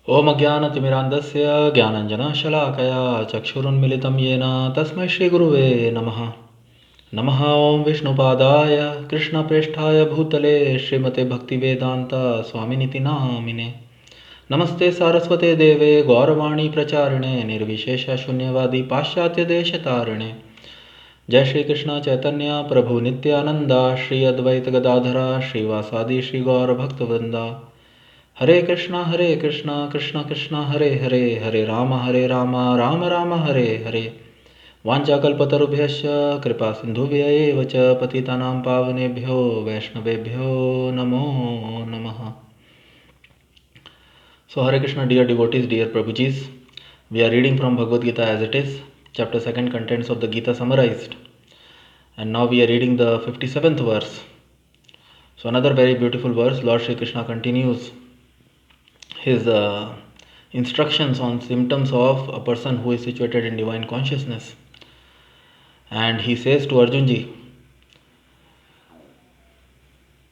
Om Jnanatimirandasya Jnananjana-shalakaya Chakshurunmilitam Yena Tasmai Shri Guruve Namaha. Namaha Om Vishnupadaya Krishna Presthaya Bhutale Srimate Bhaktivedanta Swaminiti Namine. Namaste Saraswate Deve Gauravani Pracharine Nirvishesha Shunyavadi Paschatya Deshatarine. Jai Shri Krishna Chaitanya Prabhu Nityananda Shri Advaita Gadadhara Shri Vasadi Shri Gaura Bhaktivedanta. Hare Krishna Krishna Krishna Hare Hare Hare Rama Rama Rama Hare Hare Vanchakalpatarubhyasya Kripa Sindhubhya eva cha Patitanam Pavanebhyo Vaishnavebhyo Namo Namaha. So Hare Krishna, dear devotees, dear Prabhujis, we are reading from Bhagavad Gita as it is, chapter 2, contents of the Gita summarized, and now we are reading the 57th verse. So another very beautiful verse. Lord Shri Krishna continues his instructions on symptoms of a person who is situated in divine consciousness. And he says to Arjunji,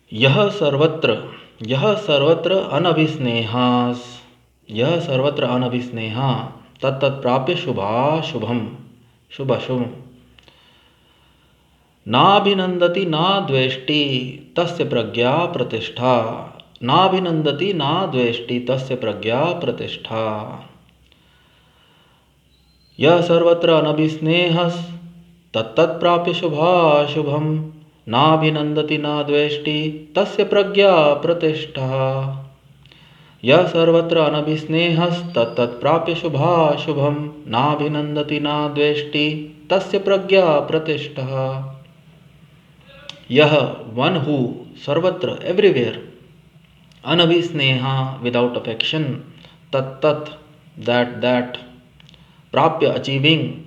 Yah sarvatra anabhisnehas, Yah sarvatra anabhisneha, tat tat prapya shubha shubham, shubha shubham. Nabhinandati na dveshti tasya pragya pratishtha. Nabhinandati na dveshti tasya pragya pratishtha. Yah sarvatra anabhisnehas tattat prapya shubha shubham. Nabhinandati na dveshti tasya pragya pratishtha. Yah sarvatra anabhisnehas tattat prapya shubha shubham. Nabhinandati na dveshti tasya pragya pratishtha. Yah, one who, sarvatra, everywhere, anabhisneha, without affection, tat tat, that, prapya, achieving,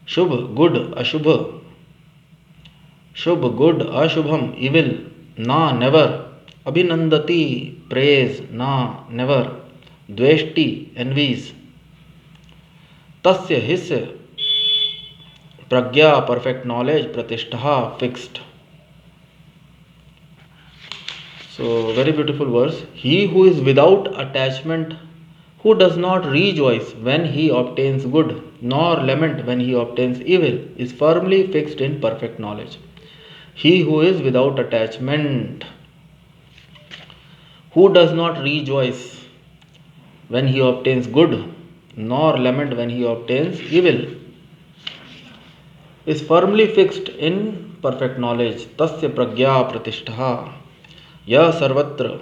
shubh, good, ashubha, shubh, good, ashubham, evil, na, never, abhinandati, praise, na, never, dveshti, envies, tasya, his, pragya, perfect knowledge, pratishtha, fixed. So, very beautiful verse. He who is without attachment, who does not rejoice when he obtains good, nor lament when he obtains evil, is firmly fixed in perfect knowledge. He who is without attachment, who does not rejoice when he obtains good, nor lament when he obtains evil, is firmly fixed in perfect knowledge. Tasya pragya pratishtha. Yah sarvatra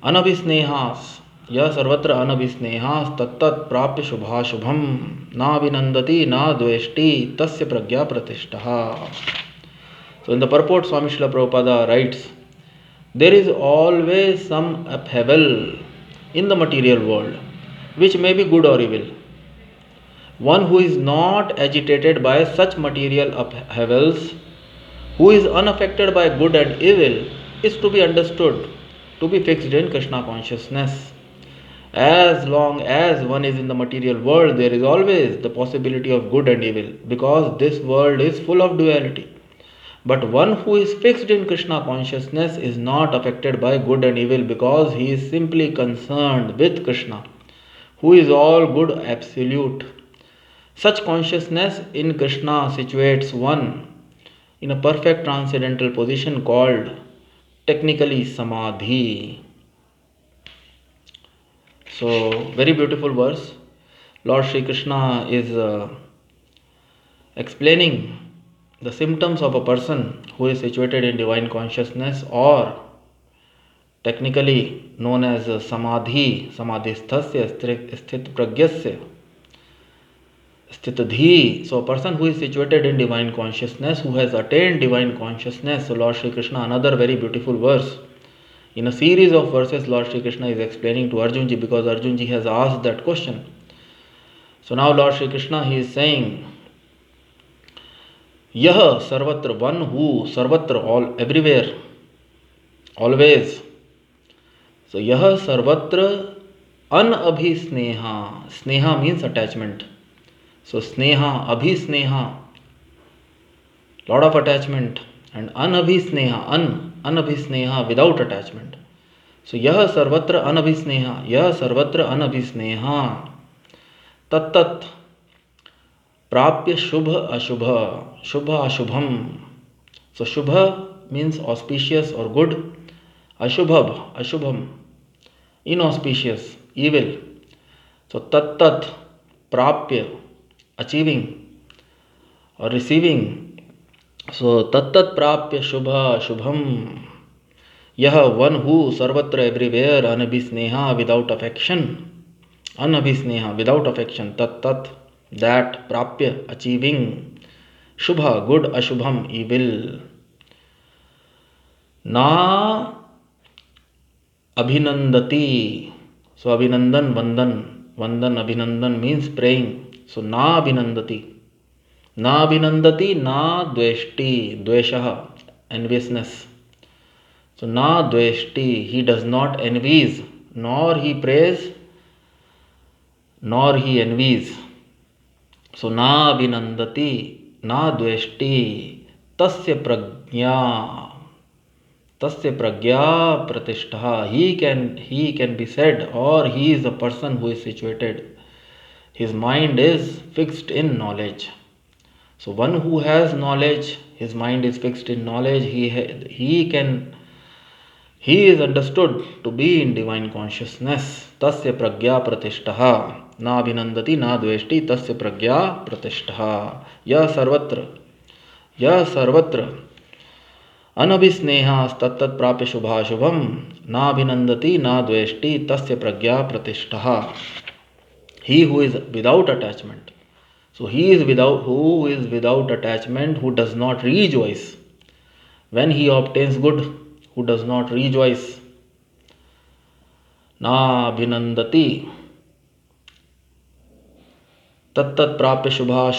anabhisnehas, Yah sarvatra anabhisnehas tattat prapya shubha shubham. Na vinandati na dveshti tasya pragya pratishtha. So in the purport, Swami Srila Prabhupada writes, there is always some upheaval in the material world, which may be good or evil. One who is not agitated by such material upheavals, who is unaffected by good and evil, is to be understood to be fixed in Krishna consciousness. As long as one is in the material world, there is always the possibility of good and evil, because this world is full of duality. But one who is fixed in Krishna consciousness is not affected by good and evil, because he is simply concerned with Krishna, who is all good absolute. Such consciousness in Krishna situates one in a perfect transcendental position called technically samadhi. So, very beautiful verse. Lord Shri Krishna is explaining the symptoms of a person who is situated in divine consciousness, or technically known as samadhi, samadhisthasya sthit pragyasya sthitadhi. So a person who is situated in divine consciousness, who has attained divine consciousness. So Lord Shri Krishna, another very beautiful verse. In a series of verses, Lord Shri Krishna is explaining to Arjunji, because Arjunji has asked that question. So now Lord Shri Krishna, he is saying, Yah sarvatra, one who, sarvatra, all, everywhere, always. So Yah sarvatra anabhisneha. Sneha means attachment. So sneha, abhisneha, lot of attachment, and anabhisneha, anabhisneha, without attachment. So yah sarvatra anabhisneha tattat prapya shubha ashubham. So shubha means auspicious or good, ashubham, inauspicious, evil. So tattat prapya, achieving or receiving. So tattat prapya shubha shubham. Yah, one who sarvatra everywhere, anabhisneha, without affection, without affection, tat that, prapya, achieving, shubha, good, ashubham, evil. Na abhinandati. So abhinandan, vandan abhinandan means praying. So na abhinandati, na dveshti, dveshaha, enviousness. So na dveshti, he does not envies, nor he prays, nor he envies. So na abhinandati, na dveshti, tasya pragya pratishtha. He can be said, or he is the person who is situated. His mind is fixed in knowledge. So one who has knowledge, his mind is fixed in knowledge, he is understood to be in divine consciousness. Tasya pragya pratishtha. Na abhinandati na dveshti tasya pragya pratishtha. Yah sarvatra anabhisneha tattat prapya shubha shubham. Na abhinandati na dveshti tasya pragya pratishtha. He who is without attachment. So who is without attachment, who does not rejoice when he obtains good, who does not rejoice. Na abhinandati tattat prapya shubha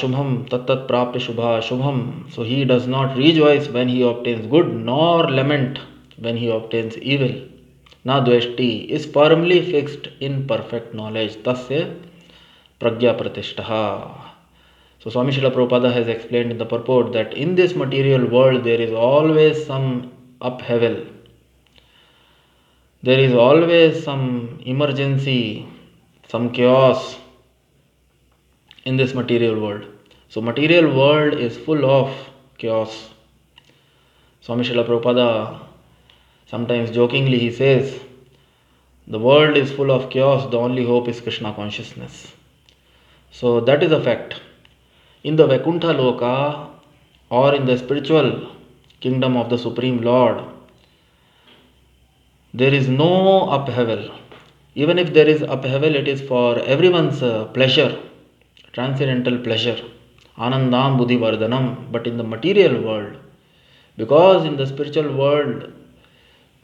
shubham. So he does not rejoice when he obtains good, nor lament when he obtains evil. Na dveshti is firmly fixed in perfect knowledge. Tasya pragya pratishtha. So Swami Srila Prabhupada has explained in the purport that in this material world there is always some upheaval. There is always some emergency, some chaos in this material world. So material world is full of chaos. Swami Srila Prabhupada sometimes jokingly he says, the world is full of chaos, the only hope is Krishna consciousness. So that is a fact. In the Vaikuntha Loka, or in the spiritual kingdom of the Supreme Lord, there is no upheaval. Even if there is upheaval, it is for everyone's pleasure, transcendental pleasure, anandam buddhi vardhanam. But in the material world, because in the spiritual world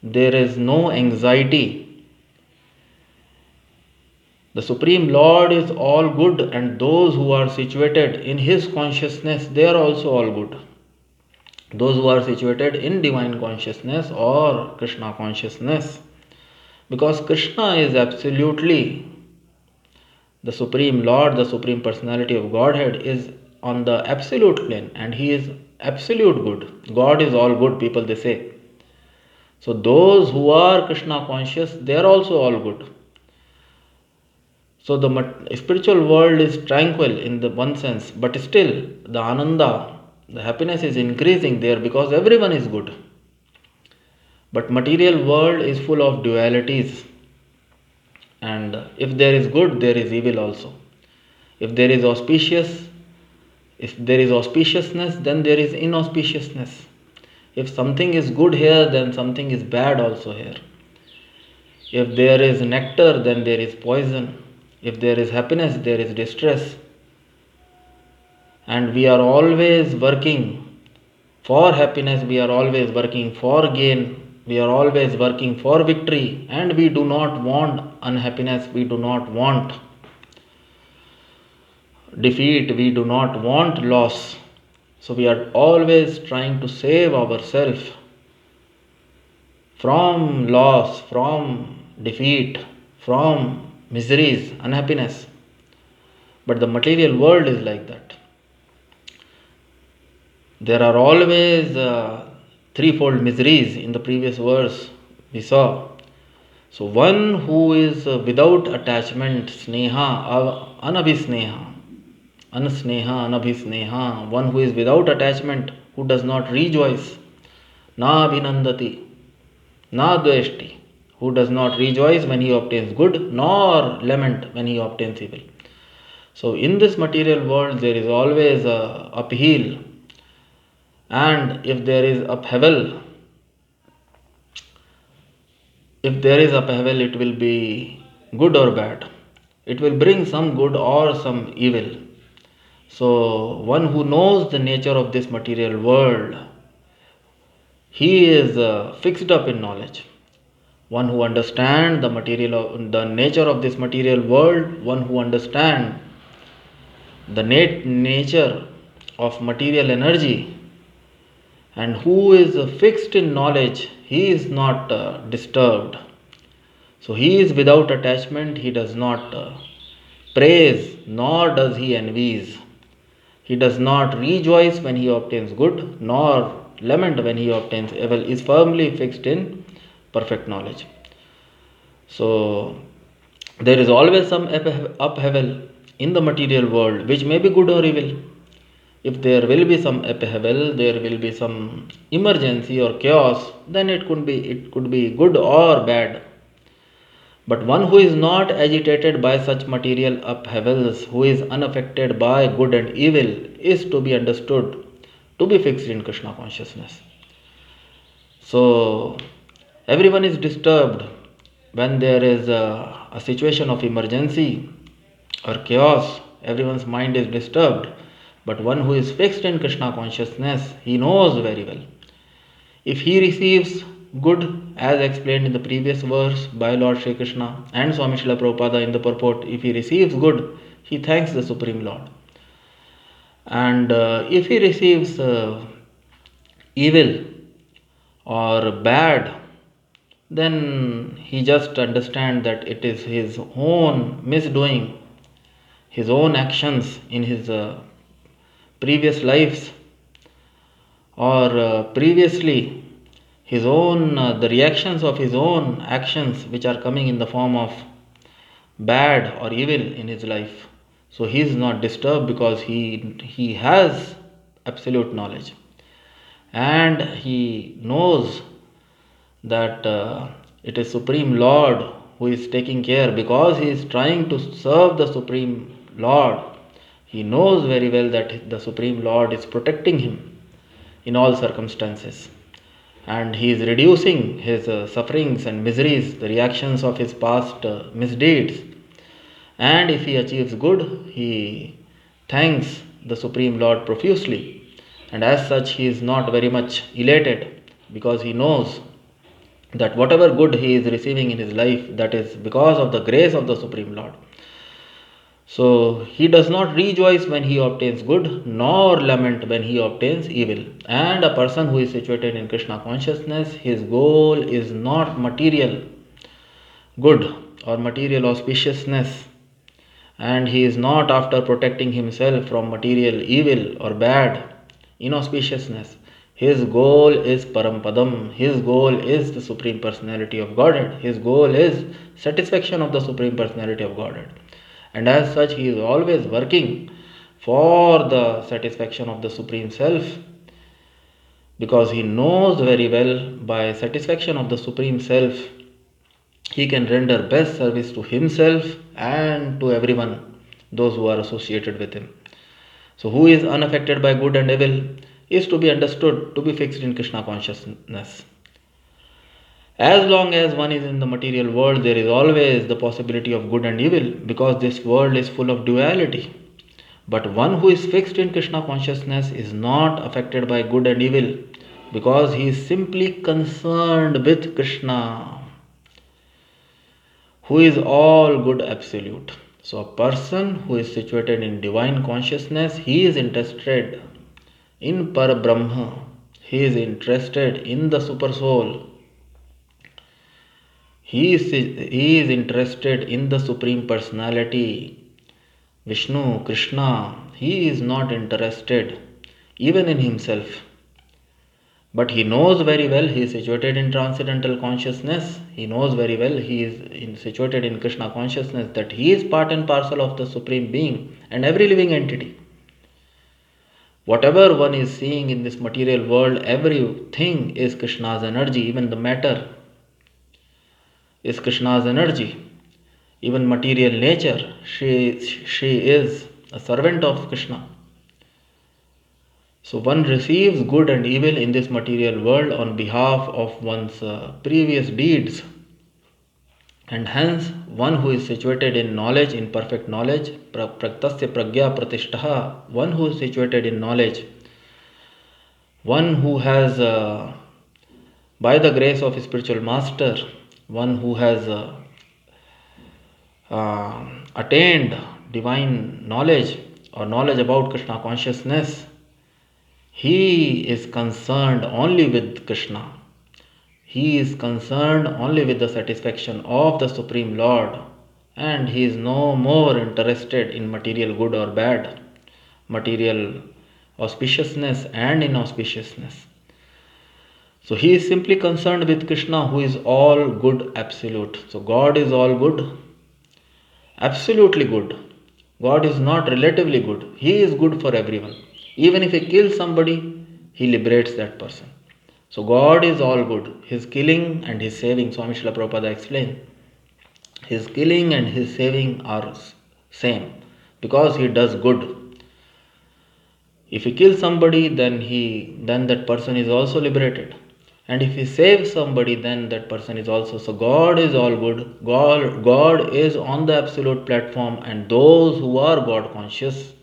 there is no anxiety, the Supreme Lord is all good, and those who are situated in His consciousness, they are also all good. Those who are situated in divine consciousness or Krishna consciousness, because Krishna is absolutely the Supreme Lord, the Supreme Personality of Godhead is on the absolute plane, and He is absolute good. God is all good, people they say. So those who are Krishna conscious, they are also all good. So the spiritual world is tranquil in the one sense, but still the ananda, the happiness is increasing there because everyone is good. But material world is full of dualities, and if there is good, there is evil also. If there is auspiciousness, then there is inauspiciousness. If something is good here, then something is bad also here. If there is nectar, then there is poison. If there is happiness, there is distress. And we are always working for happiness, we are always working for gain, we are always working for victory, and we do not want unhappiness, we do not want defeat, we do not want loss. So we are always trying to save ourselves from loss, from defeat, from miseries, unhappiness. But the material world is like that. There are always threefold miseries. In the previous verse we saw So one who is without attachment, sneha, anabhisneha, anasneha, anabhisneha, one who is without attachment, who does not rejoice, na vinandati, na dveshti, who does not rejoice when he obtains good, nor lament when he obtains evil. So in this material world there is always a upheaval, and if there is upheaval, it will be good or bad. It will bring some good or some evil. So one who knows the nature of this material world, he is fixed up in knowledge. One who understands the nature of this material world, one who understands the nature of material energy, and who is fixed in knowledge, he is not disturbed. So he is without attachment, he does not praise, nor does he envies. He does not rejoice when he obtains good, nor lament when he obtains evil, is firmly fixed in perfect knowledge. So there is always some upheaval in the material world, which may be good or evil. If there will be some upheaval, there will be some emergency or chaos, then it could be good or bad. But one who is not agitated by such material upheavals, who is unaffected by good and evil, is to be understood to be fixed in Krishna consciousness. So everyone is disturbed when there is a situation of emergency or chaos. Everyone's mind is disturbed. But one who is fixed in Krishna consciousness, he knows very well. If he receives good, as explained in the previous verse by Lord Shri Krishna and Swami Srila Prabhupada in the purport, if he receives good, he thanks the Supreme Lord. And if he receives evil or bad, then he just understands that it is his own misdoing, his own actions in his previous lives, or previously his own the reactions of his own actions which are coming in the form of bad or evil in his life. So he is not disturbed because he has absolute knowledge, and he knows that it is Supreme Lord who is taking care, because he is trying to serve the Supreme Lord. He knows very well that the Supreme Lord is protecting him in all circumstances, and he is reducing his sufferings and miseries, the reactions of his past misdeeds. And if he achieves good, he thanks the Supreme Lord profusely, and as such he is not very much elated, because he knows that whatever good he is receiving in his life, that is because of the grace of the Supreme Lord. So he does not rejoice when he obtains good, nor lament when he obtains evil. And a person who is situated in Krishna consciousness, his goal is not material good or material auspiciousness, and he is not after protecting himself from material evil or bad inauspiciousness. His goal is Parampadam. His goal is the Supreme Personality of Godhead. His goal is satisfaction of the Supreme Personality of Godhead. And as such, he is always working for the satisfaction of the Supreme Self, because he knows very well by satisfaction of the Supreme Self, he can render best service to himself and to everyone, those who are associated with him. So who is unaffected by good and evil is to be understood to be fixed in Krishna consciousness. As long as one is in the material world, there is always the possibility of good and evil, because this world is full of duality. But one who is fixed in Krishna consciousness is not affected by good and evil, because he is simply concerned with Krishna, who is all good absolute. So a person who is situated in divine consciousness, he is interested in Parabrahma, he is interested in the Super Soul, he is interested in the Supreme Personality, Vishnu, Krishna. He is not interested even in himself, But he knows very well he is situated in transcendental consciousness. He knows very well he is situated in Krishna consciousness, that he is part and parcel of the Supreme Being and every living entity. Whatever one is seeing in this material world, everything is Krishna's energy. Even the matter is Krishna's energy. Even material nature, she is a servant of Krishna. So one receives good and evil in this material world on behalf of one's previous deeds. And hence, one who is situated in knowledge, in perfect knowledge, praktasya pragya pratishtaha, one who is situated in knowledge, one who has, by the grace of his spiritual master, one who has attained divine knowledge or knowledge about Krishna consciousness, he is concerned only with Krishna. He is concerned only with the satisfaction of the Supreme Lord, and he is no more interested in material good or bad, material auspiciousness and inauspiciousness. So he is simply concerned with Krishna, who is all good, absolute. So God is all good, absolutely good. God is not relatively good. He is good for everyone. Even if he kills somebody, he liberates that person. So God is all good. His killing and his saving, Swami Srila Prabhupada explained, his killing and his saving are same, because he does good. If he kills somebody, then that person is also liberated. And if he saves somebody, then that person is also. So God is all good. God is on the absolute platform, and those who are God conscious,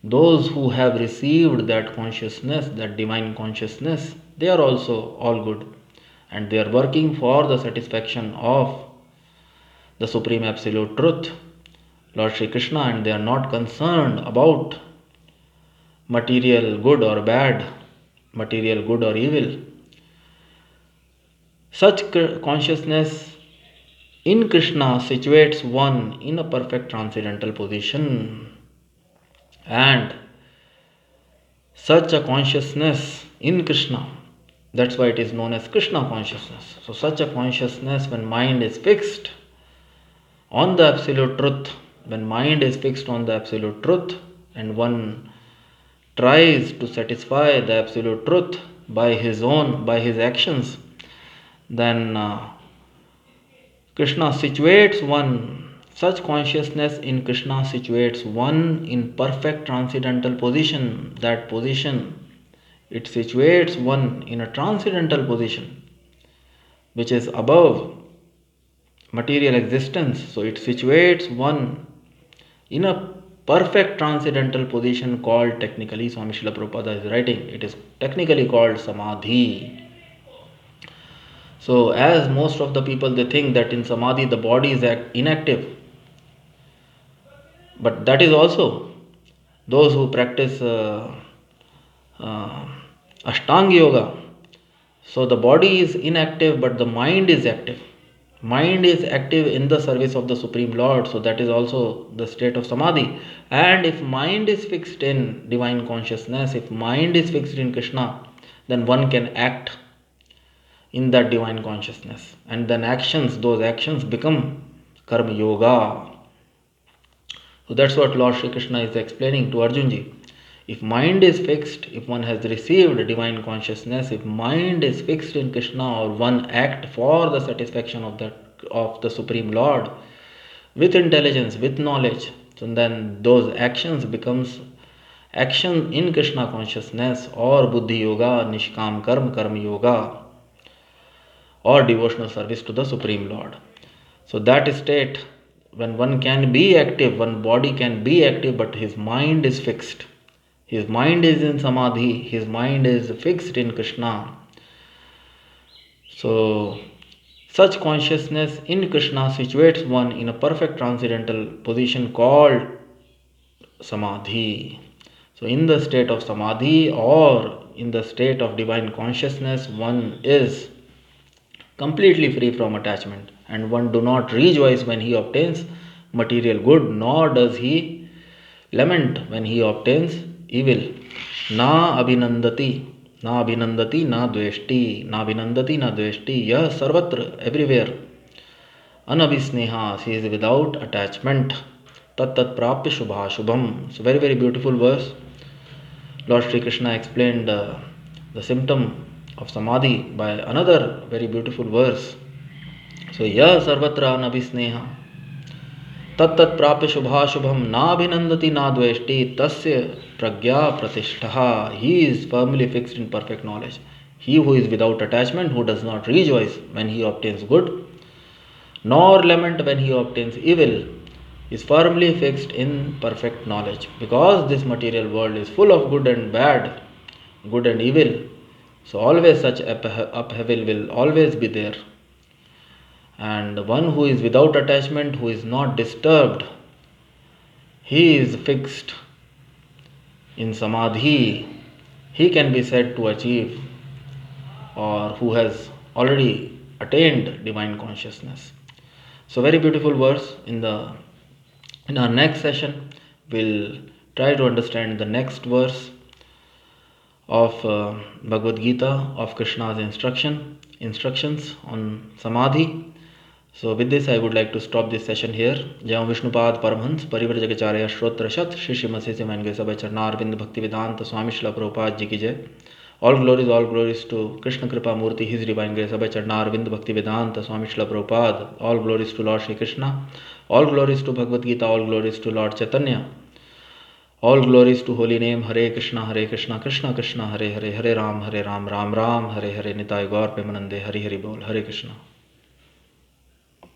those who have received that consciousness, that divine consciousness, they are also all good, and they are working for the satisfaction of the Supreme Absolute Truth, Lord Shri Krishna, and they are not concerned about material good or bad, material good or evil. Such consciousness in Krishna situates one in a perfect transcendental position, and such a consciousness in Krishna, that's why it is known as Krishna consciousness. So such a consciousness, when mind is fixed on the absolute truth, when mind is fixed on the absolute truth, and one tries to satisfy the absolute truth by his actions, then Krishna situates one, such consciousness in Krishna situates one in perfect transcendental position. That position, it situates one in a transcendental position, which is above material existence. So it situates one in a perfect transcendental position called, technically, Swami Srila Prabhupada is writing, it is technically called Samadhi. So as most of the people, they think that in Samadhi the body is inactive. But that is also, those who practice Ashtanga Yoga, so the body is inactive but the mind is active. Mind is active in the service of the Supreme Lord, so that is also the state of Samadhi. And if mind is fixed in divine consciousness, if mind is fixed in Krishna, then one can act in that divine consciousness, and then those actions become karma yoga. So that's what Lord Shri Krishna is explaining to Arjunji. If mind is fixed, if one has received divine consciousness, if mind is fixed in Krishna, or one act for the satisfaction of the Supreme Lord with intelligence, with knowledge, so then those actions becomes action in Krishna consciousness, or buddhi yoga, nishkam karma yoga, or devotional service to the Supreme Lord. So that state, when one can be active, one body can be active, but his mind is fixed. His mind is in Samadhi, his mind is fixed in Krishna. So such consciousness in Krishna situates one in a perfect transcendental position called Samadhi. So in the state of Samadhi, or in the state of divine consciousness, one is completely free from attachment, and one do not rejoice when he obtains material good, nor does he lament when he obtains evil. Na abhinandati, Na abhinandati na dveshti. Na abhinandati na dveshti. Yah sarvatra, everywhere. Anabhisneha, he is without attachment. Tat tat prapya shubha shubham. So very, very beautiful verse. Lord Shri Krishna explained the symptom of samadhi by another very beautiful verse. So, ya sarvatra anabhisneha tat tat prapya shubha shubham na abhinandati na dveshti tasya pragya pratishtaha. He is firmly fixed in perfect knowledge. He who is without attachment, who does not rejoice when he obtains good, nor lament when he obtains evil, is firmly fixed in perfect knowledge. Because this material world is full of good and bad, good and evil, so always such upheaval will always be there. And one who is without attachment, who is not disturbed, he is fixed in samadhi. He can be said to achieve, or who has already attained divine consciousness. So very beautiful verse. In our next session, we'll try to understand the next verse of Bhagavad Gita, of Krishna's instructions on samadhi. So with this, I would like to stop this session here. Jai Vishnupad Paramhans Parivrajagacharya Shrotra Shat Shri Srimati Samange Sabha Charnarvinda Bhaktivedanta Swami Srila Prabhupada Ji ki Jai. All glories to Krishna Kripa Murti, His Divine Grace, Abhay Charnarvinda Bhaktivedanta Swami Srila Prabhupada. All glories to Lord Shri Krishna. All glories to Bhagavad Gita. All glories to Lord Chaitanya. All glories to holy name Hare Krishna, Krishna Krishna, Hare Hare, Hare Ram, Ram Ram, Hare Hare, Nitai Gaur Premanande, Hari Hari Bol, Hare Krishna.